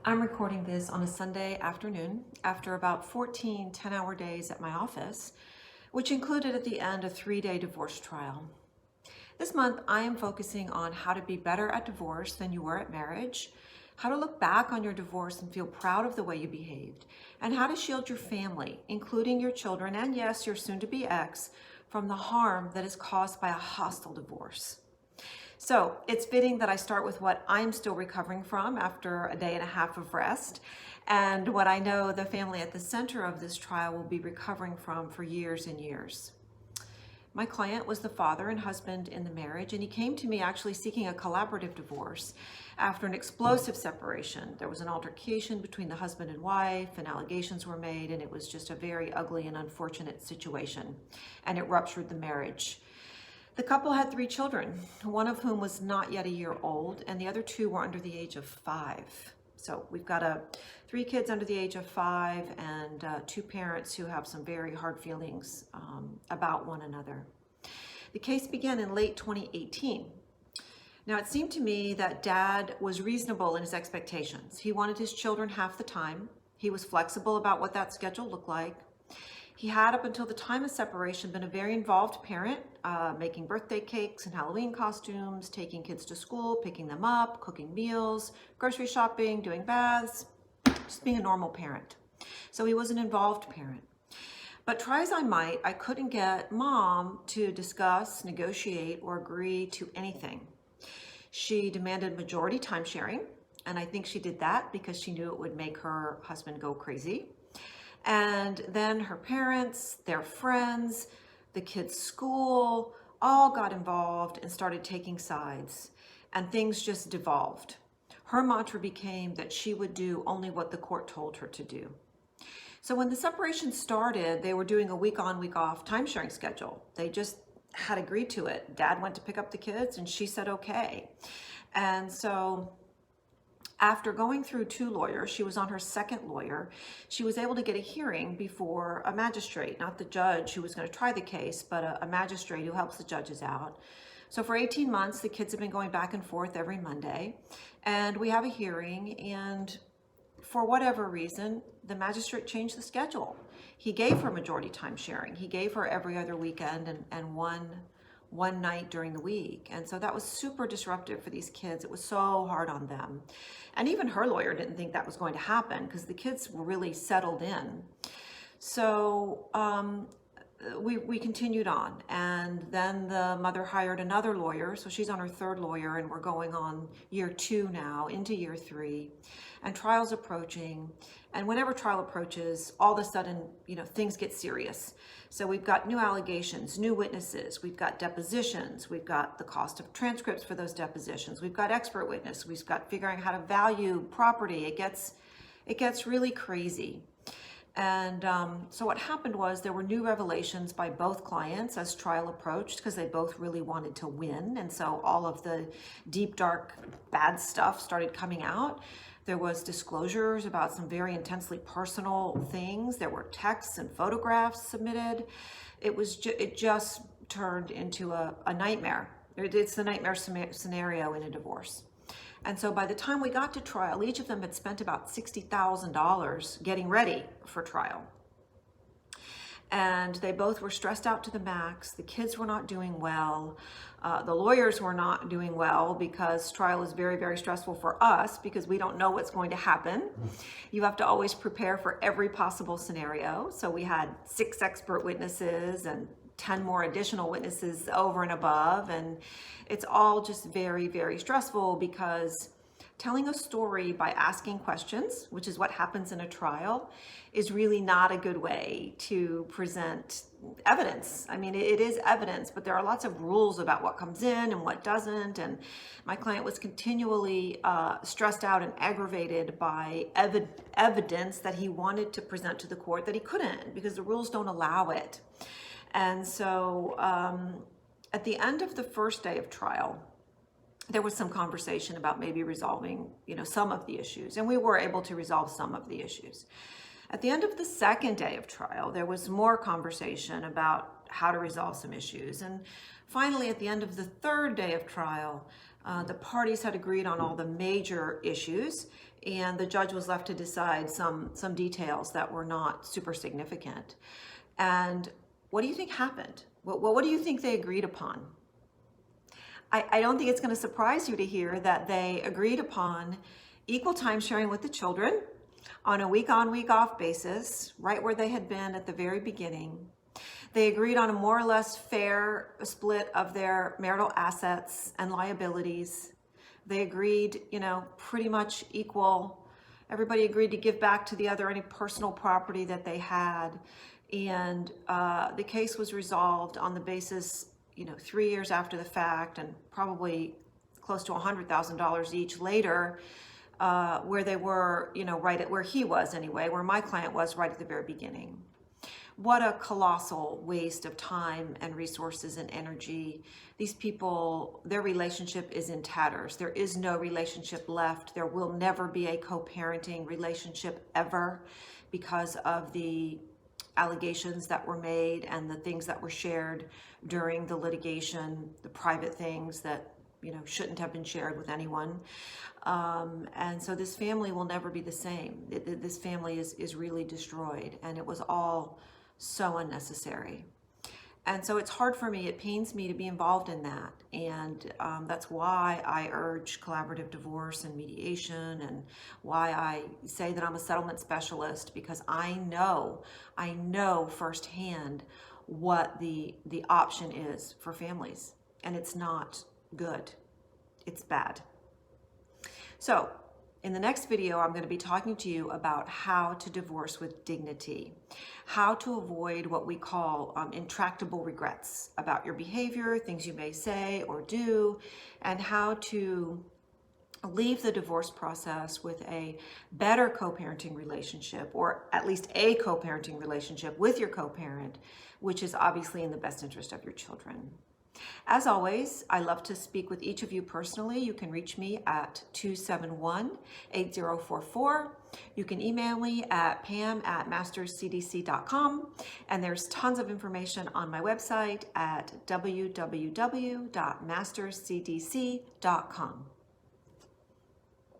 I'm recording this on a Sunday afternoon after about 14 10-hour days at my office, which included at the end a 3-day divorce trial. This month, I am focusing on how to be better at divorce than you were at marriage, how to look back on your divorce and feel proud of the way you behaved, and how to shield your family, including your children and, yes, your soon-to-be ex, from the harm that is caused by a hostile divorce. So it's fitting that I start with what I'm still recovering from after a day and a half of rest, and what I know the family at the center of this trial will be recovering from for years and years. My client was the father and husband in the marriage, and he came to me actually seeking a collaborative divorce after an explosive separation. There was an altercation between the husband and wife, and allegations were made, and it was just a very ugly and unfortunate situation, and it ruptured the marriage. The couple had 3 children, one of whom was not yet a year old, and the other 2 were under the age of 5. So we've got 3 kids under the age of 5 and 2 parents who have some very hard feelings about one another. The case began in late 2018. Now, it seemed to me that Dad was reasonable in his expectations. He wanted his children half the time. He was flexible about what that schedule looked like. He had, up until the time of separation, been a very involved parent, making birthday cakes and Halloween costumes, taking kids to school, picking them up, cooking meals, grocery shopping, doing baths, just being a normal parent. So he was an involved parent. But try as I might, I couldn't get Mom to discuss, negotiate, or agree to anything. She demanded majority time sharing, and I think she did that because she knew it would make her husband go crazy. And then her parents, their friends, the kids' school, all got involved and started taking sides, and things just devolved. Her mantra became that she would do only what the court told her to do. So when the separation started, they were doing a week on, week off time sharing schedule. They just had agreed to it. Dad went to pick up the kids and she said okay. And so after going through 2 lawyers, she was on her 2nd lawyer, she was able to get a hearing before a magistrate, not the judge who was going to try the case, but a magistrate who helps the judges out. So for 18 months, the kids have been going back and forth every Monday, and we have a hearing, and for whatever reason, the magistrate changed the schedule. He gave her majority time sharing. He gave her every other weekend and one night during the week. And so that was super disruptive for these kids. It was so hard on them. And even her lawyer didn't think that was going to happen because the kids were really settled in. So we continued on. And then the mother hired another lawyer. So she's on her 3rd lawyer, and we're going on year 2 now, into year 3. And trial's approaching. And whenever trial approaches, all of a sudden, things get serious. So we've got new allegations, new witnesses, we've got depositions, we've got the cost of transcripts for those depositions, we've got expert witness, we've got figuring out how to value property. It gets really crazy. And so what happened was there were new revelations by both clients as trial approached, because they both really wanted to win. And so all of the deep, dark, bad stuff started coming out. There was disclosures about some very intensely personal things. There were texts and photographs submitted. It just turned into a nightmare. It's the nightmare scenario in a divorce. And so by the time we got to trial, each of them had spent about $60,000 getting ready for trial. And they both were stressed out to the max. The kids were not doing well. The lawyers were not doing well because trial is very, very stressful for us because we don't know what's going to happen. You have to always prepare for every possible scenario. So we had 6 expert witnesses and 10 more additional witnesses over and above. And it's all just very, very stressful because telling a story by asking questions, which is what happens in a trial, is really not a good way to present evidence. I mean, it is evidence, but there are lots of rules about what comes in and what doesn't. And my client was continually stressed out and aggravated by evidence that he wanted to present to the court that he couldn't because the rules don't allow it. And so at the end of the 1st day of trial, there was some conversation about maybe resolving, some of the issues, and we were able to resolve some of the issues. At the end of the 2nd day of trial, there was more conversation about how to resolve some issues. And finally, at the end of the 3rd day of trial, The parties had agreed on all the major issues, and the judge was left to decide some details that were not super significant. And what do you think happened? What do you think they agreed upon? I don't think it's going to surprise you to hear that they agreed upon equal time sharing with the children on a week on, week off basis, right where they had been at the very beginning. They agreed on a more or less fair split of their marital assets and liabilities. They agreed, pretty much equal. Everybody agreed to give back to the other any personal property that they had. And the case was resolved on the basis, 3 years after the fact, and probably close to $100,000 each later, where they were, right at where he was anyway, where my client was right at the very beginning. What a colossal waste of time and resources and energy. These people, their relationship is in tatters. There is no relationship left. There will never be a co-parenting relationship ever because of the allegations that were made and the things that were shared during the litigation, the private things that shouldn't have been shared with anyone. And so this family will never be the same. This family is really destroyed, and it was all so unnecessary. And so it's hard for me, it pains me to be involved in that. And that's why I urge collaborative divorce and mediation, and why I say that I'm a settlement specialist, because I know firsthand what the option is for families. And it's not good, it's bad. So in the next video, I'm going to be talking to you about how to divorce with dignity, how to avoid what we call intractable regrets about your behavior, things you may say or do, and how to leave the divorce process with a better co-parenting relationship, or at least a co-parenting relationship with your co-parent, which is obviously in the best interest of your children. As always, I love to speak with each of you personally. You can reach me at 271-8044. You can email me at pam@masterscdc.com. And there's tons of information on my website at www.masterscdc.com.